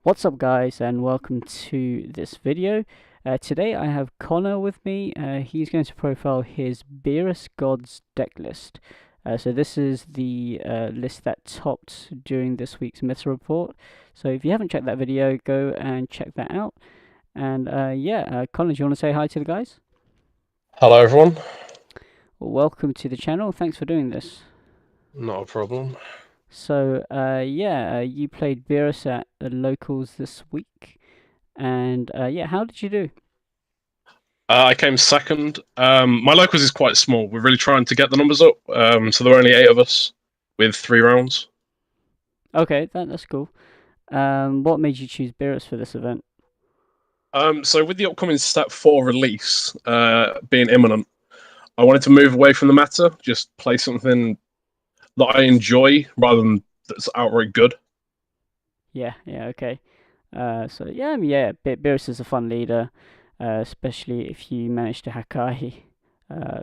What's up guys and welcome to this video. Today I have Connor with me. He's going to profile his Beerus Gods deck list. So this is the list that topped during this week's meta report. So if you haven't checked that video, go and check that out. And Connor, do you want to say hi to the guys? Hello, everyone. Well, welcome to the channel. Thanks for doing this. Not a problem. So you played Beerus at the locals this week. And how did you do? I came second. My locals is quite small. We're really trying to get the numbers up. So there were only 8 of us with 3 rounds. Okay, that's cool. What made you choose Beerus for this event? So with the upcoming Step 4 release being imminent, I wanted to move away from the meta, just play something that I enjoy rather than that's outright good. Okay. Beerus is a fun leader, especially if you manage to Hakai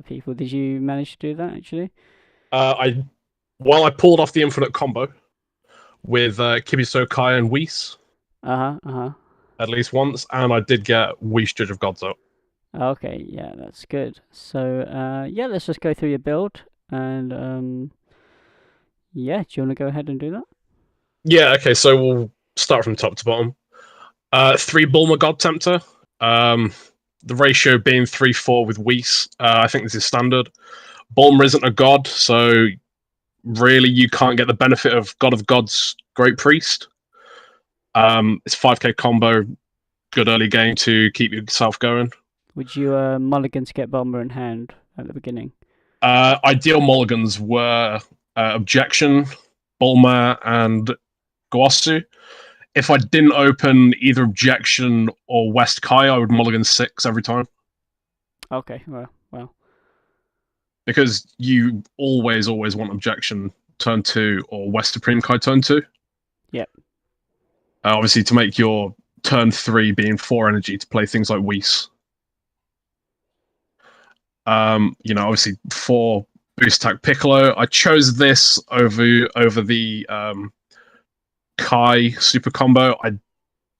people. Did you manage to do that actually? I While I pulled off the infinite combo with Kibiso Kai and Whis Uh-huh. at least once, and I did get Whis Judge of Gods up. Okay, yeah, that's good. So, let's just go through your build and do you want to go ahead and do that? Yeah, okay, so we'll start from top to bottom. 3 Bulma God Tempter. Um, the ratio being 3-4 with Whis. I think this is standard. Bulma isn't a god, so really you can't get the benefit of God of Gods Great Priest. It's 5k combo, good early game to keep yourself going. Would you mulligan to get Bomber in hand at the beginning? Ideal mulligans were Objection, Bulma, and Gowasu. If I didn't open either Objection or West Kai, I would mulligan 6 every time. Okay, well. Because you always want Objection turn 2 or West Supreme Kai turn 2. Yep. Obviously, to make your turn 3 being 4 energy to play things like Whis. Obviously, 4 boost attack Piccolo. I chose this over the Kai super combo. I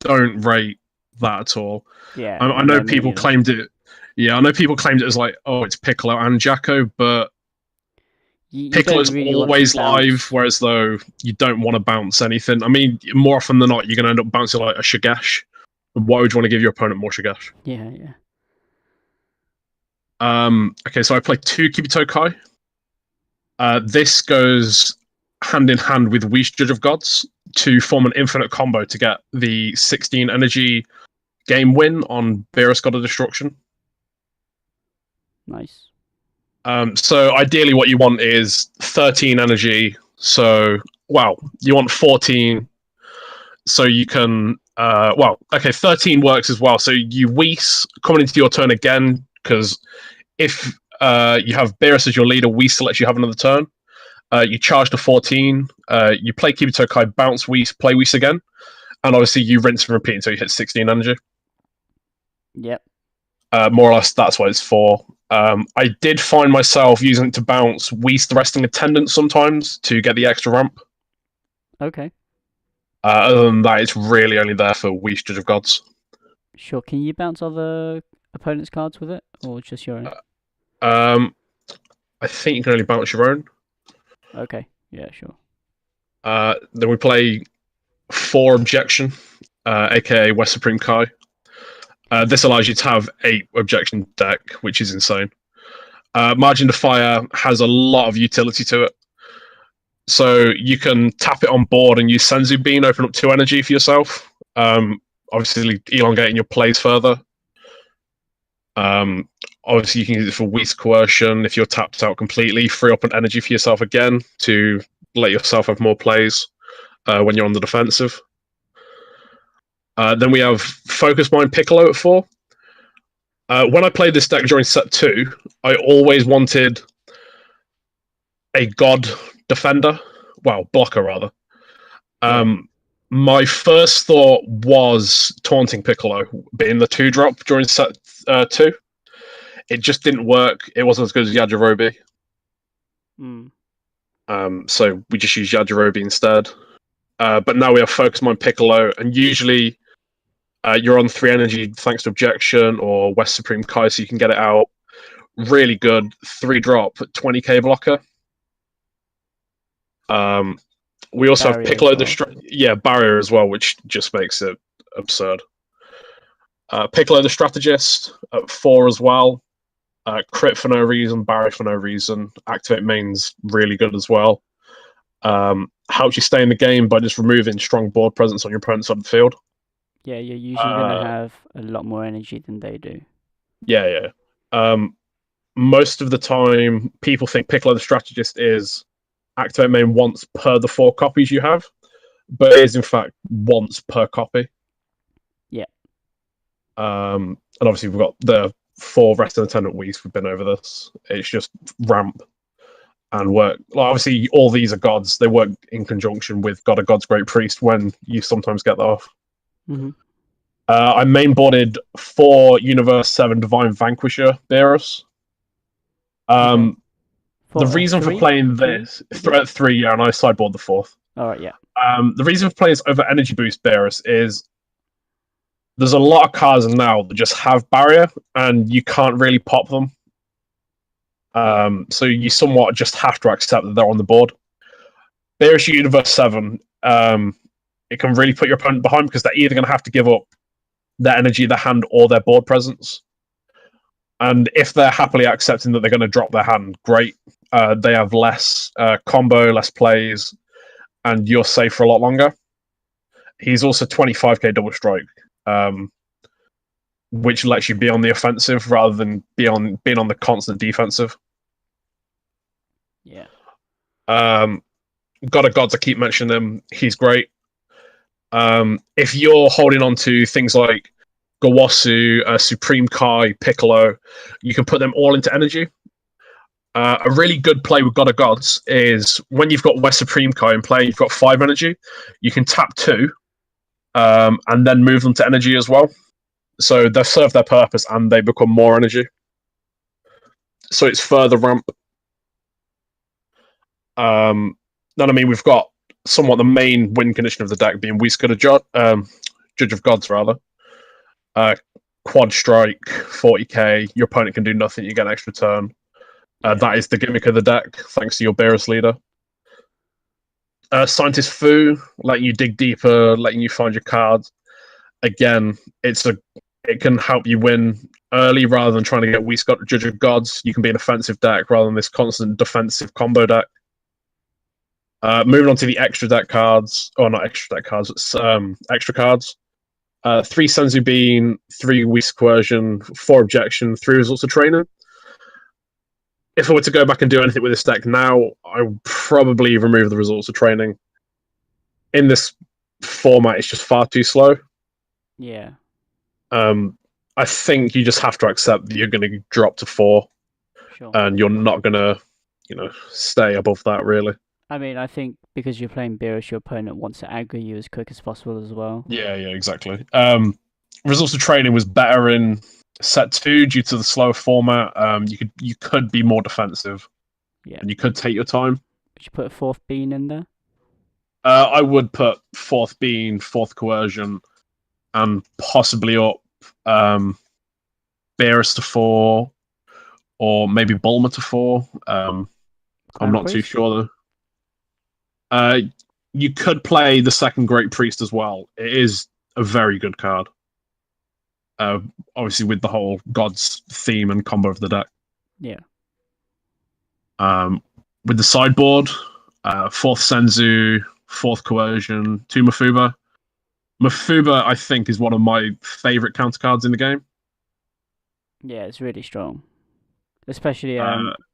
don't rate that at all. Yeah, I know no, me people neither. claimed it. Yeah, I know people claimed it as like, oh, it's Piccolo and Jacko, but You don't Piccolo's really want to always live, bounce. whereas though you don't want to bounce anything. I mean, more often than not, you're going to end up bouncing like a Shagash. Why would you want to give your opponent more Shagash? Yeah. Okay, so I play 2 Kibito Kai. This goes hand in hand with Whis Judge of Gods to form an infinite combo to get the 16 energy game win on Beerus God of Destruction. Nice. So ideally, what you want is 13 energy. So, well, you want 14 so you can 13 works as well. So you Whis coming into your turn again, because if you have Beerus as your leader, Whis lets you have another turn. You charge to 14, you play Kibito Kai, bounce Whis, play Whis again, and obviously you rinse and repeat until you hit 16 energy. Yep. More or less, that's what it's for. I did find myself using it to bounce Whis the resting attendant sometimes to get the extra ramp. Okay. Other than that, it's really only there for Whis Judge of Gods. Sure. Can you bounce other opponents' cards with it, or just your own? Um, I think you can only bounce your own. Okay. Yeah. Sure. Then we play 4 Objection, aka West Supreme Kai. This allows you to have 8 Objection deck, which is insane. Margin to Fire has a lot of utility to it. So you can tap it on board and use Senzu Bean, open up 2 energy for yourself. Obviously, elongating your plays further. Obviously, you can use it for Whis Coercion if you're tapped out completely. Free up an energy for yourself again to let yourself have more plays when you're on the defensive. Then we have Focus Mind Piccolo at 4. When I played this deck during set 2, I always wanted a God defender. Well, blocker, rather. Yeah. My first thought was taunting Piccolo, being the 2-drop during set 2. It just didn't work. It wasn't as good as Yajirobe. Hmm. So we just used Yajirobe instead. but now we have Focus Mind Piccolo, and usually you're on 3 energy thanks to Objection or West Supreme Kai, so you can get it out. Really good 3-drop 20k blocker. We also have Barrier as Piccolo well. Barrier as well, which just makes it absurd. Piccolo the Strategist at 4 as well. Crit for no reason, Barrier for no reason. Activate main's really good as well. Helps you stay in the game by just removing strong board presence on your opponent's side of the field. Yeah, you're usually going to have a lot more energy than they do. Yeah. Most of the time, people think Piccolo the Strategist is activate main once per the 4 copies you have, but it is in fact once per copy. Yeah. And obviously we've got the 4 rest of the Attendant weeks. We've been over this. It's just ramp and work. Like, obviously, all these are gods. They work in conjunction with God of God's Great Priest when you sometimes get that off. Mm-hmm. I mainboarded 4 Universe 7 Divine Vanquisher Beerus. Okay. The reason for playing this 3, yeah, and I sideboard the 4th. All right, yeah. The reason for playing this over Energy Boost Beerus is there's a lot of cards now that just have barrier, and you can't really pop them. So you somewhat just have to accept that they're on the board. Beerus Universe 7, it can really put your opponent behind because they're either going to have to give up their energy, their hand, or their board presence. And if they're happily accepting that they're going to drop their hand, great. They have less combo, less plays, and you're safe for a lot longer. He's also 25k double strike, which lets you be on the offensive rather than being on the constant defensive. Yeah. God of Gods, I keep mentioning him. He's great. If you're holding on to things like Gawasu, Supreme Kai, Piccolo, you can put them all into energy. A really good play with God of Gods is when you've got West Supreme Kai in play, you've got 5 energy, you can tap 2 and then move them to energy as well. So they've served their purpose and they become more energy. So it's further ramp. Then, I mean, we've got somewhat the main win condition of the deck being Whisker Judge of Gods, rather. Quad strike, 40k, your opponent can do nothing, you get an extra turn. That is the gimmick of the deck, thanks to your Beerus leader. Scientist Fu, letting you dig deeper, letting you find your cards. Again, it can help you win early rather than trying to get Whisker Judge of Gods. You can be an offensive deck rather than this constant defensive combo deck. Moving on to the extra deck cards, or not extra deck cards, extra cards. 3 Senzu Bean, 3 Whisk Coercion, 4 Objection, 3 Results of Training. If I were to go back and do anything with this deck now, I would probably remove the Results of Training. In this format, it's just far too slow. Yeah. I think you just have to accept that you're going to drop to 4, Sure. and you're not going to, stay above that, really. I mean, I think because you're playing Beerus, your opponent wants to aggro you as quick as possible as well. Yeah, exactly. Results of Training was better in set 2 due to the slower format. You could be more defensive. Yeah. And you could take your time. Would you put a 4th Bean in there? I would put 4th Bean, 4th Coercion, and possibly up Beerus to 4, or maybe Bulma to 4. I'm not too sure though. You could play the 2nd Great Priest as well. It is a very good card. Obviously with the whole gods theme and combo of the deck. Yeah. With the sideboard, 4th Senzu, 4th Coercion, 2 Mafuba. Mafuba, I think, is one of my favorite counter cards in the game. Yeah, it's really strong. Especially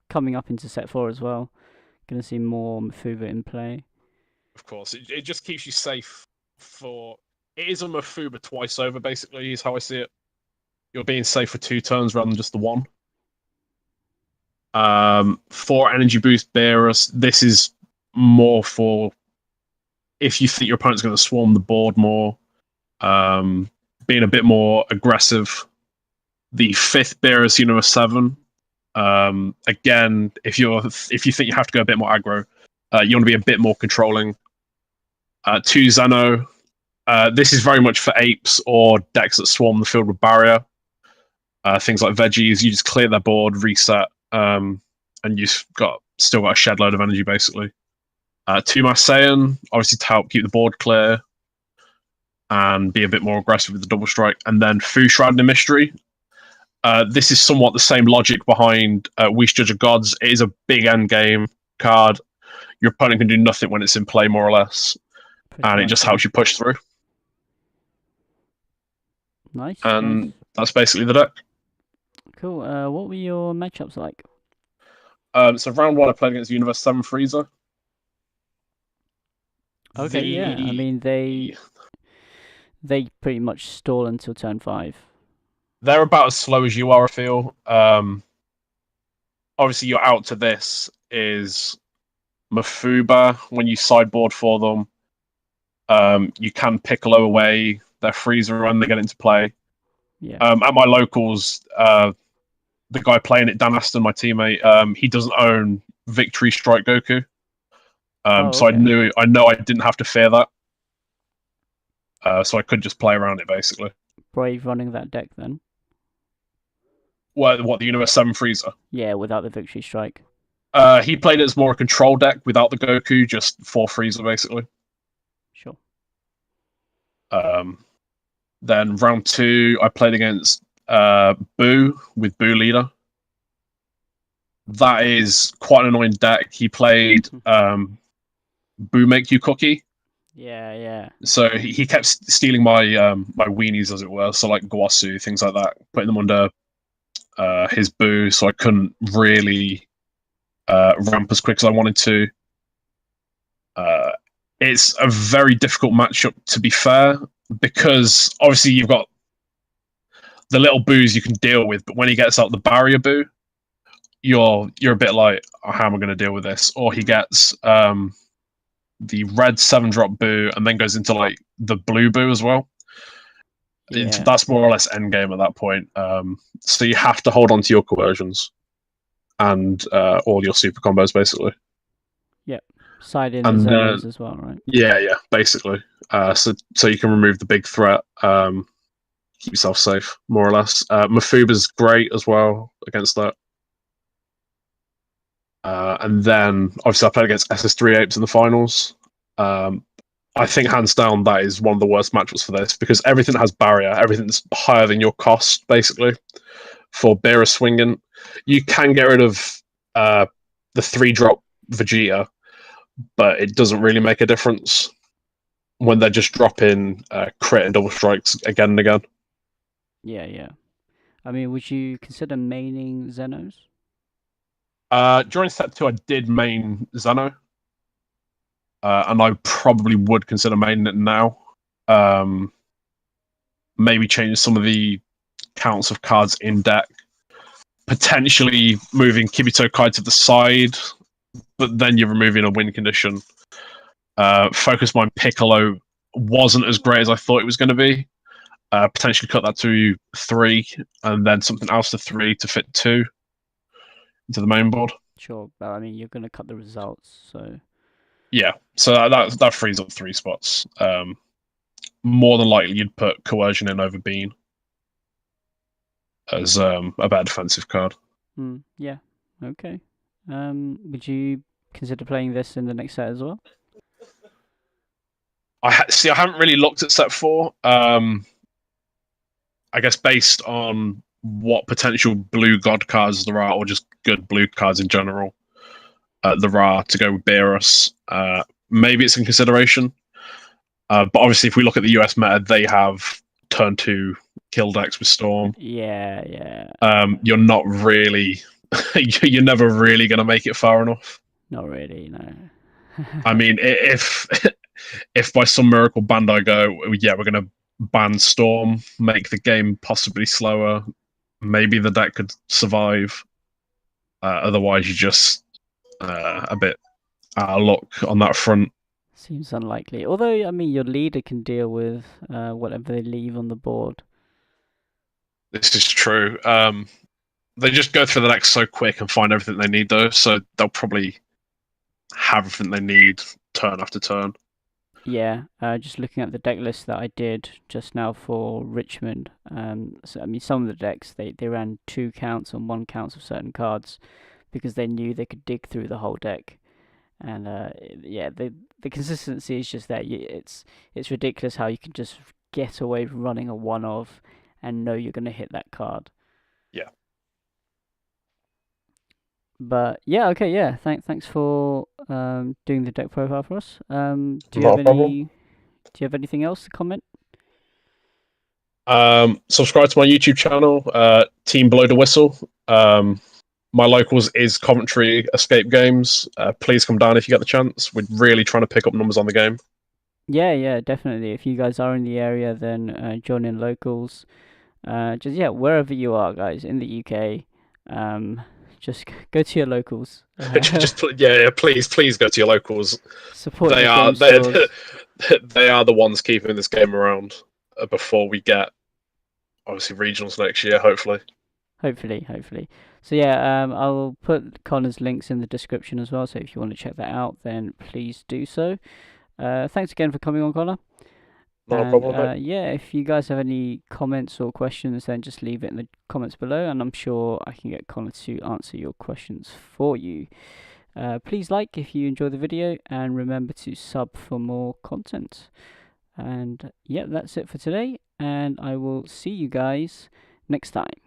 coming up into set 4 as well. Gonna see more Mafuba in play. Of course, it just keeps you safe for... It is a Mafuba twice over, basically, is how I see it. You're being safe for 2 turns rather than just the 1. 4 Energy Boost Beerus. This is more for if you think your opponent's going to swarm the board more, being a bit more aggressive. The 5th Beerus Universe 7. Again, if you think you have to go a bit more aggro, you want to be a bit more controlling. 2 Xeno. This is very much for apes or decks that swarm the field with barrier. Things like veggies, you just clear their board, reset, and you've still got a shed load of energy basically. 2 Mass Saiyan, obviously to help keep the board clear and be a bit more aggressive with the double strike. And then Fu Shrouded in Mystery. This is somewhat the same logic behind Wish Judge of Gods. It is a big end game card. Your opponent can do nothing when it's in play, more or less, and it just helps you push through. Nice. And that's basically the deck. Cool. What were your matchups like? So round 1, I played against Universe 7 Freezer. Okay, yeah. I mean, they pretty much stall until turn 5. They're about as slow as you are, I feel. Obviously, your out to this is Mafuba when you sideboard for them. You can Piccolo away their Freezer when they get into play. Yeah. At my locals, the guy playing it, Dan Aston, my teammate, he doesn't own Victory Strike Goku. So I know I didn't have to fear that. So I could just play around it basically. Brave running that deck then. What the Universe 7 Freezer? Yeah, without the Victory Strike. He played it as more a control deck without the Goku, just for Freezer basically. Sure. Then round 2, I played against Boo with Boo Leader. That is quite an annoying deck. He played Boo Make You Cookie. Yeah. So he kept stealing my my weenies, as it were. So like Guasu, things like that, putting them under his Boo, so I couldn't really ramp as quick as I wanted to. It's a very difficult matchup, to be fair, because obviously you've got the little Boos you can deal with, but when he gets out the barrier Boo, you're a bit like, oh, how am I going to deal with this? Or he gets the red 7-drop Boo and then goes into like the blue Boo as well. Yeah. That's more or less endgame at that point. So you have to hold on to your coercions and all your super combos basically. Yep. Side in the Zenos as well, right? Yeah, basically. So you can remove the big threat, keep yourself safe, more or less. Mafuba's great as well against that. And then obviously I played against SS3 Apes in the finals. I think hands down that is one of the worst matchups for this because everything has barrier, everything's higher than your cost basically. For Beerus swinging, you can get rid of the 3-drop Vegeta, but it doesn't really make a difference when they're just dropping crit and double strikes again and again. Yeah. I mean, would you consider maining Zenos? During set 2, I did main Xeno. And I probably would consider maining it now. Maybe change some of the counts of cards in deck. Potentially moving Kibito Kai to the side, but then you're removing a win condition. Focus Mind Piccolo wasn't as great as I thought it was going to be. Potentially cut that to 3, and then something else to 3 to fit 2 into the main board. Sure, but I mean, you're going to cut the results, so... Yeah, so that frees up 3 spots. More than likely, you'd put Coercion in over Bean as a better defensive card. Yeah, okay. Would you consider playing this in the next set as well? I haven't really looked at set 4. I guess based on what potential blue god cards there are, or just good blue cards in general, there are to go with Beerus. Maybe it's in consideration. But obviously, if we look at the US meta, they have turn 2 kill decks with Storm. Yeah. You're not really... you're never really going to make it far enough. Not really, no. I mean, if by some miracle Bandai go, yeah, we're going to ban Storm, make the game possibly slower, maybe the deck could survive. Otherwise, you're just a bit out of luck on that front. Seems unlikely. Although, I mean, your leader can deal with whatever they leave on the board. This is true. They just go through the deck so quick and find everything they need, though, so they'll probably have everything they need turn after turn. Yeah, just looking at the deck list that I did just now for Richmond. So I mean, some of the decks they ran 2 counts and 1 counts of certain cards because they knew they could dig through the whole deck. And yeah, the consistency is just there. It's ridiculous how you can just get away with running a one of and know you're gonna hit that card. Yeah, But yeah, okay, yeah. Thanks for doing the deck profile for us. not a problem. Do you have anything else to comment? Subscribe to my YouTube channel, Team Blow the Whistle. My locals is Coventry Escape Games. Please come down if you get the chance. We're really trying to pick up numbers on the game. Yeah, yeah, definitely. If you guys are in the area, then join in locals. Just yeah, wherever you are, guys, in the UK, um, just go to your locals. Yeah, please go to your locals. Support They your are game stores. they are the ones keeping this game around before we get obviously regionals next year, hopefully. Hopefully, hopefully. So yeah, I'll put Connor's links in the description as well. So if you want to check that out, then please do so. Thanks again for coming on, Connor. Not a And problem, mate. yeah, if you guys have any comments or questions, then just leave it in the comments below, and I'm sure I can get Connor to answer your questions for you. Please like if you enjoy the video, and remember to sub for more content. And yeah, that's it for today, and I will see you guys next time.